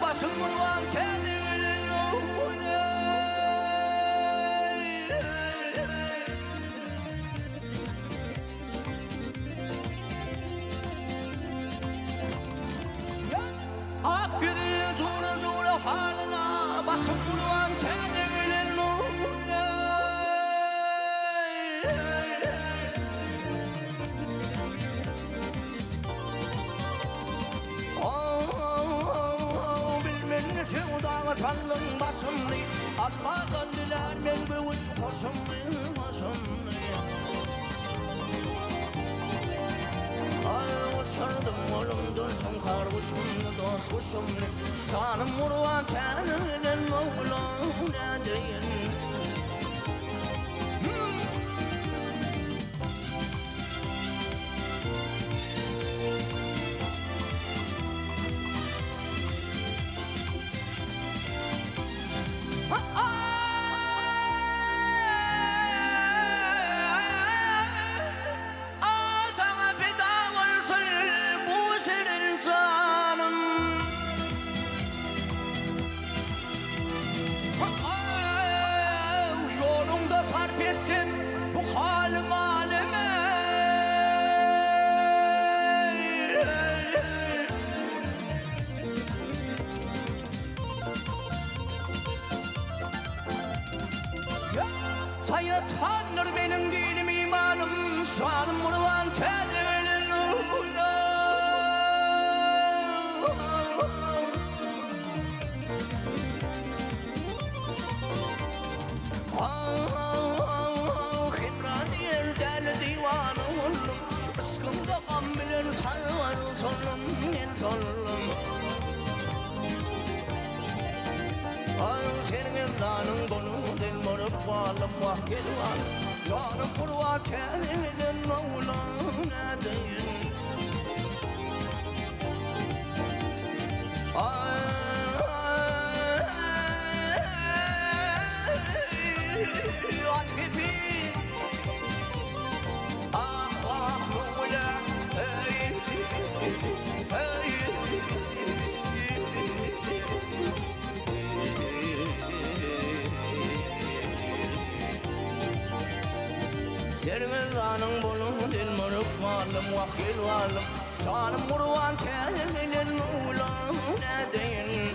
Başım vurvan kendini ak gidil cura cura haline başım vurvan kendini Sandım başımlı Allah gönlüler ben bugün hoşumlu hoşumlu Ay uçardım oğlumdun son karguşumlu dost kuşumlu Canım vurvan kendinin oğlum ne deyin Bu halim halime Sayı tanır benim dinim imanım Şanım vurvan kedinin uğruna Aşkımda kan bilen sarvar solum en solum Ay senin danın konu del morup bağlam vahgel var Canım kurva kendinin oğlum ne deyin Senin zanın bulun dilmarıp varlım vakil varlım Şanım vurvan kendinin oğlum ne deyin